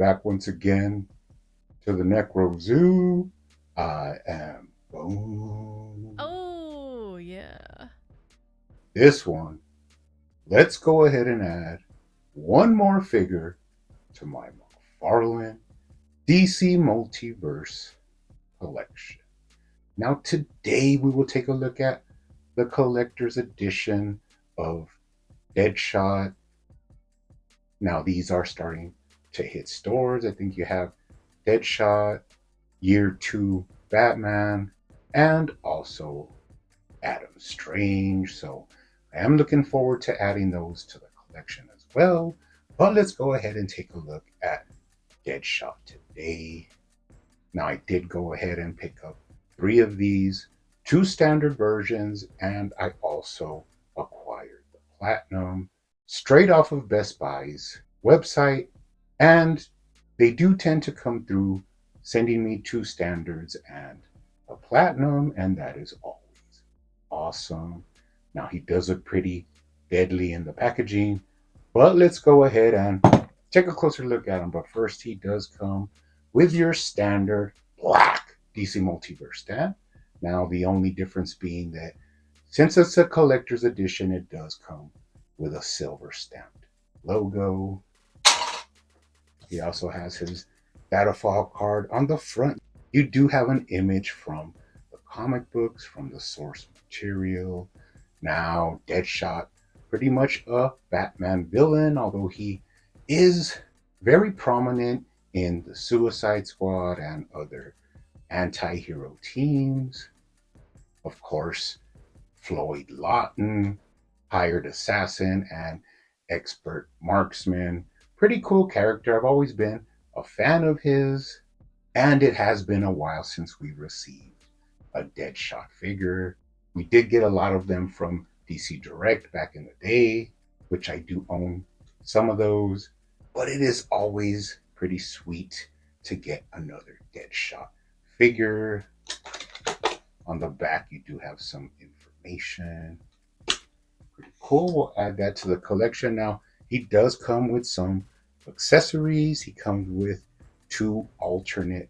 back once again to the Necro Zoo. I am Boom. Oh, yeah. This one, let's go ahead and add one more figure to my Mcfarlane DC Multiverse collection. Now, today we will take a look at the collector's edition of Deadshot. Now, these are starting to hit stores. I think you have Deadshot, Year 2 Batman, and also Adam Strange. So I am looking forward to adding those to the collection as well. But let's go ahead and take a look at Deadshot today. Now, I did go ahead and pick up 3 of these, 2 standard versions, and I also acquired the Platinum straight off of Best Buy's website. And they do tend to come through sending me 2 standards and a Platinum, and that is always awesome. Now, he does look pretty deadly in the packaging, but let's go ahead and take a closer look at him. But first, he does come with your standard black DC Multiverse stamp. Now, the only difference being that since it's a collector's edition, it does come with a silver stamped logo. He also has his Battlefall card on the front. You do have an image from the comic books, from the source material. Now, Deadshot, pretty much a Batman villain, although he is very prominent in the Suicide Squad and other anti hero teams. Of course, Floyd Lawton, hired assassin and expert marksman. Pretty cool character. I've always been a fan of his, and it has been a while since we received a Deadshot figure. We did get a lot of them from DC Direct back in the day, which I do own some of those, but it is always pretty sweet to get another Deadshot figure. On the back, you do have some information. Pretty cool. We'll add that to the collection. Now, he does come with some accessories. He comes with 2 alternate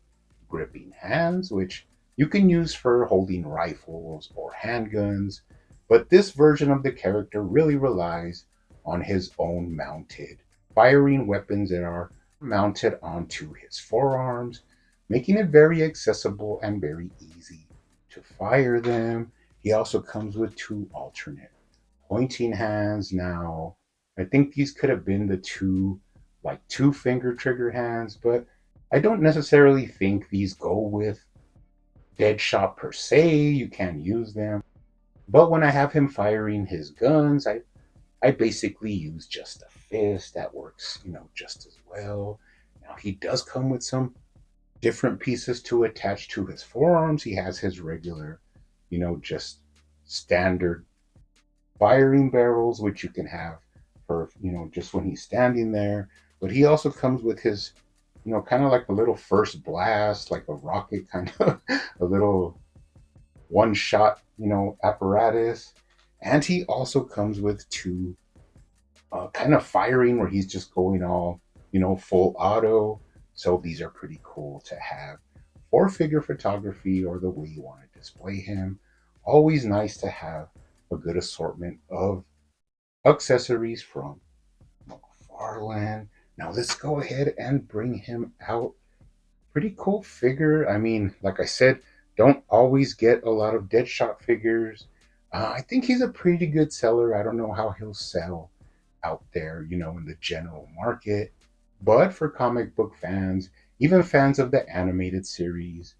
gripping hands, which you can use for holding rifles or handguns. But this version of the character really relies on his own mounted firing weapons that are mounted onto his forearms, making it very accessible and very easy to fire them. He also comes with 2 alternate pointing hands. Now, I think these could have been the 2 finger trigger hands, but I don't necessarily think these go with Deadshot per se. You can use them. But when I have him firing his guns, I basically use just a fist. That works, just as well. Now, he does come with some different pieces to attach to his forearms. He has his regular, just standard firing barrels, which you can have for, just when he's standing there. But he also comes with his, kind of like a little first blast, like a rocket, kind of a little one shot, apparatus. And he also comes with 2 kind of firing where he's just going all, full auto. So these are pretty cool to have for figure photography or the way you want to display him. Always nice to have a good assortment of accessories from Mcfarlane. Now let's go ahead and bring him out. Pretty cool figure. I mean, like I said, don't always get a lot of Deadshot figures. I think he's a pretty good seller. I don't know how he'll sell out there, in the general market. But for comic book fans, even fans of the animated series,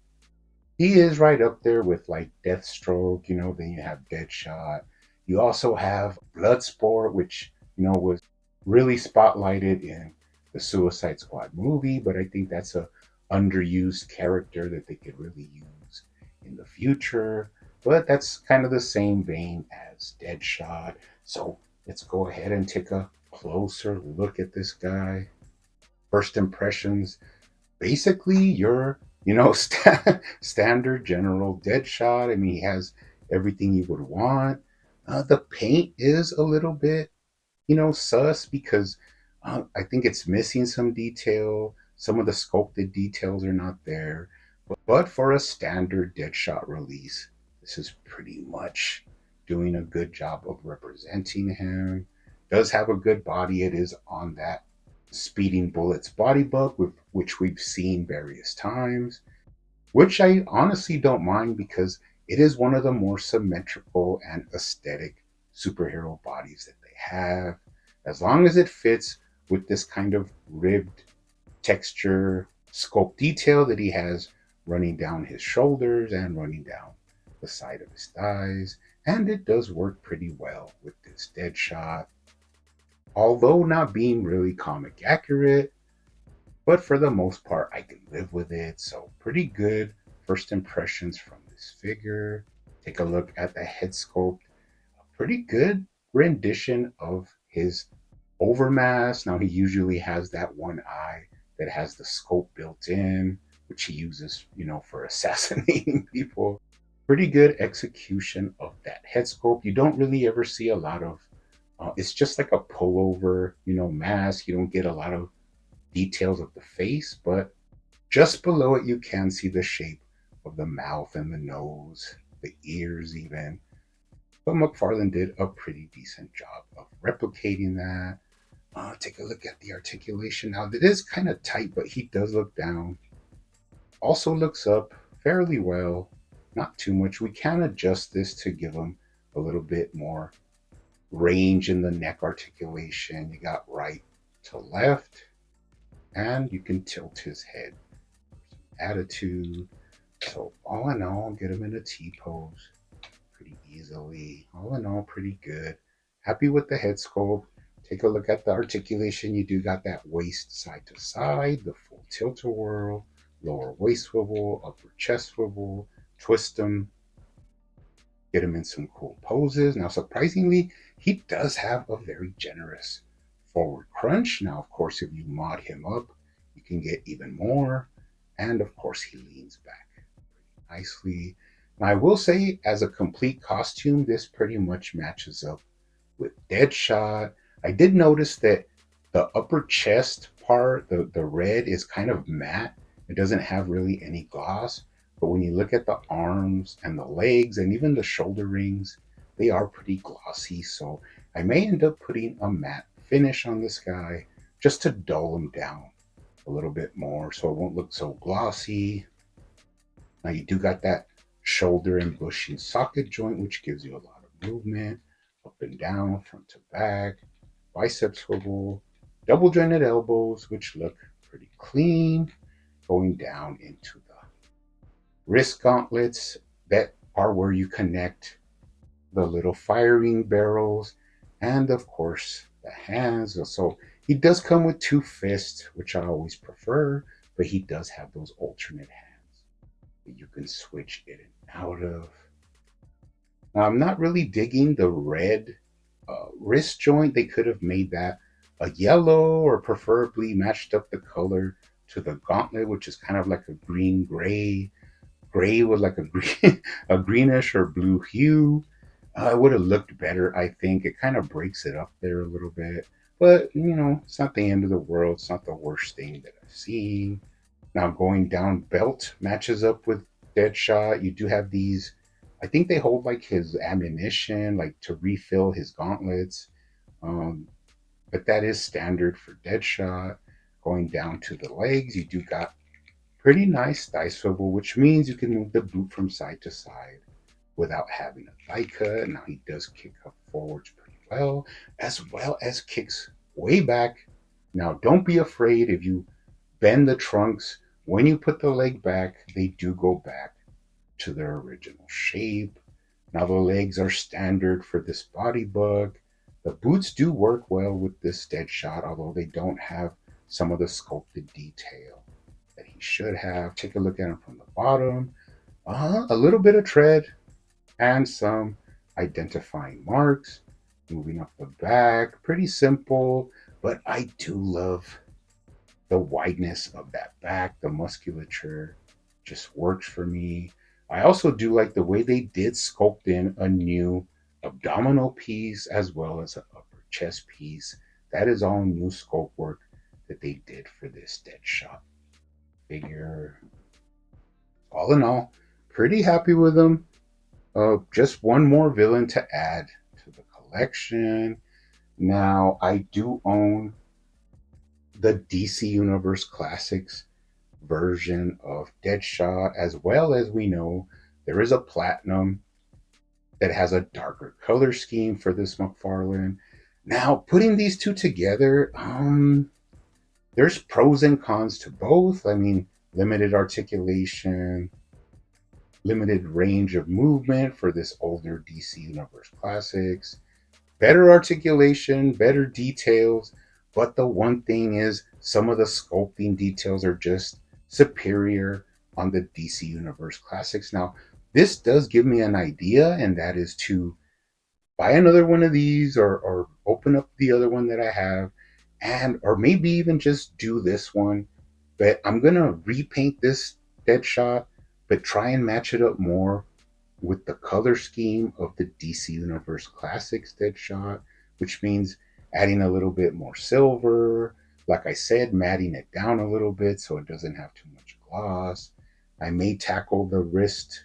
he is right up there with like Deathstroke. Then you have Deadshot. You also have Bloodsport, which, was really spotlighted in the Suicide Squad movie, but I think that's a underused character that they could really use in the future. But that's kind of the same vein as Deadshot. So let's go ahead and take a closer look at this guy. First impressions, basically your, standard general Deadshot. I mean, he has everything you would want. The paint is a little bit, sus because I think it's missing some detail. Some of the sculpted details are not there. But for a standard Deadshot release, this is pretty much doing a good job of representing him. Does have a good body. It is on that Speeding Bullets body book, which we've seen various times, which I honestly don't mind because it is one of the more symmetrical and aesthetic superhero bodies that they have. As long as it fits with this kind of ribbed texture sculpt detail that he has running down his shoulders and running down the side of his thighs. And it does work pretty well with this Deadshot, although not being really comic accurate, but for the most part, I can live with it. So, pretty good first impressions from this figure. Take a look at the head sculpt. A pretty good rendition of his overmass. Now, he usually has that one eye that has the scope built in, which he uses, for assassinating people. Pretty good execution of that head sculpt. You don't really ever see a lot of, it's just like a pullover, mask. You don't get a lot of details of the face, but just below it, you can see the shape of the mouth and the nose, the ears, even. But Mcfarlane did a pretty decent job of replicating that. Take a look at the articulation. Now, it is kind of tight, but he does look down. Also looks up fairly well, not too much. We can adjust this to give him a little bit more range in the neck articulation. You got right to left, and you can tilt his head. Attitude. So all in all, get him in a T pose pretty easily. All in all, pretty good. Happy with the head sculpt. Take a look at the articulation. You do got that waist side to side, the full tilt-a-whirl, lower waist swivel, upper chest swivel, twist him, get him in some cool poses. Now, surprisingly, he does have a very generous forward crunch. Now, of course, if you mod him up, you can get even more. And of course, he leans back pretty nicely. Now, I will say, as a complete costume, this pretty much matches up with Deadshot. I did notice that the upper chest part, the red, is kind of matte. It doesn't have really any gloss. But when you look at the arms and the legs and even the shoulder rings, they are pretty glossy. So I may end up putting a matte finish on this guy just to dull him down a little bit more so it won't look so glossy. Now you do got that shoulder and bushing socket joint, which gives you a lot of movement up and down, front to back, bicep swivel, double jointed elbows, which look pretty clean, going down into the wrist gauntlets that are where you connect the little firing barrels, and of course the hands. So he does come with two fists, which I always prefer, but he does have those alternate hands that you can switch in and out of. Now, I'm not really digging the red wrist joint. They could have made that a yellow or preferably matched up the color to the gauntlet, which is kind of like a green gray with like a green, a greenish or blue hue. It would have looked better, I think. It kind of breaks it up there a little bit. But, it's not the end of the world. It's not the worst thing that I've seen. Now, going down, belt matches up with Deadshot. You do have these, I think they hold like his ammunition, like to refill his gauntlets. But that is standard for Deadshot. Going down to the legs, you do got pretty nice thigh swivel, which means you can move the boot from side to side without having a thigh cut. Now he does kick up forwards pretty well as kicks way back. Now don't be afraid if you bend the trunks. When you put the leg back, they do go back to their original shape. Now the legs are standard for this body bug. The boots do work well with this Deadshot, although they don't have some of the sculpted detail that he should have. Take a look at him from the bottom. A little bit of tread and some identifying marks. Moving up the back, pretty simple, but I do love the wideness of that back. The musculature just works for me. I also do like the way they did sculpt in a new abdominal piece as well as an upper chest piece. That is all new sculpt work that they did for this Deadshot figure. All in all, pretty happy with them. Just one more villain to add to the collection. Now, I do own the DC Universe Classics version of Deadshot, as well as we know there is a Platinum that has a darker color scheme for this Mcfarlane. Now, putting these two together, there's pros and cons to both. I mean, limited articulation, limited range of movement for this older DC Universe Classics, better articulation, better details. But the one thing is, some of the sculpting details are just superior on the DC Universe Classics. Now, this does give me an idea, and that is to buy another one of these or open up the other one that I have, and or maybe even just do this one. But I'm gonna repaint this Deadshot, but try and match it up more with the color scheme of the DC Universe Classics Deadshot, which means adding a little bit more silver. Like I said, matting it down a little bit so it doesn't have too much gloss. I may tackle the wrist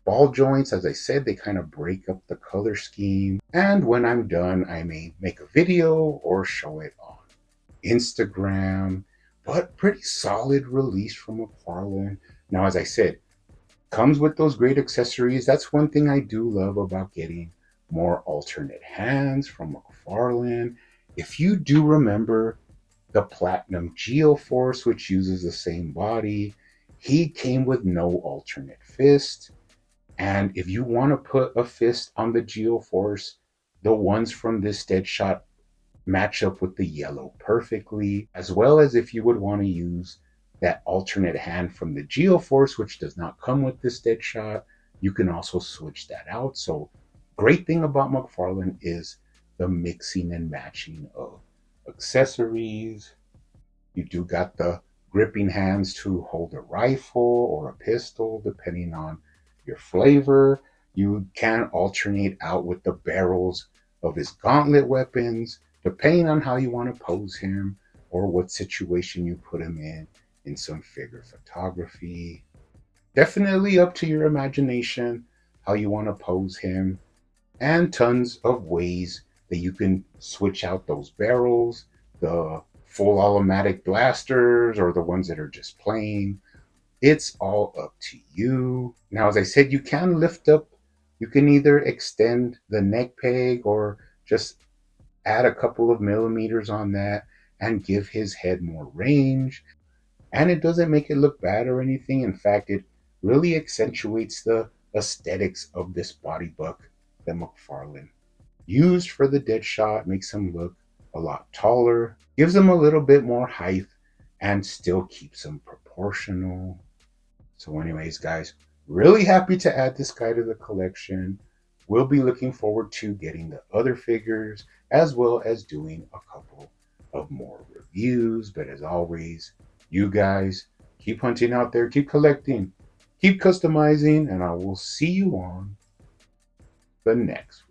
ball joints. As I said, they kind of break up the color scheme. And when I'm done, I may make a video or show it on Instagram. But pretty solid release from Mcfarlane. Now, as I said, comes with those great accessories. That's one thing I do love about getting more alternate hands from Mcfarlane. If you do remember the Platinum Geoforce, which uses the same body, he came with no alternate fist. And if you want to put a fist on the Geoforce, the ones from this Deadshot match up with the yellow perfectly, as well as if you would want to use that alternate hand from the Geoforce, which does not come with this Deadshot, you can also switch that out. So great thing about Mcfarlane is the mixing and matching of accessories. You do got the gripping hands to hold a rifle or a pistol, depending on your flavor. You can alternate out with the barrels of his gauntlet weapons, depending on how you want to pose him or what situation you put him in some figure photography. Definitely up to your imagination how you want to pose him, and tons of ways that you can switch out those barrels, the full automatic blasters or the ones that are just plain. It's all up to you. Now, as I said, you can lift up, you can either extend the neck peg or just add a couple of millimeters on that and give his head more range. And it doesn't make it look bad or anything. In fact, it really accentuates the aesthetics of this body buck that Mcfarlane used for the Deadshot, makes him look a lot taller, gives him a little bit more height, and still keeps him proportional. So anyways, guys, really happy to add this guy to the collection. We'll be looking forward to getting the other figures, as well as doing a couple of more reviews. But as always, you guys keep hunting out there, keep collecting, keep customizing, and I will see you on the next one.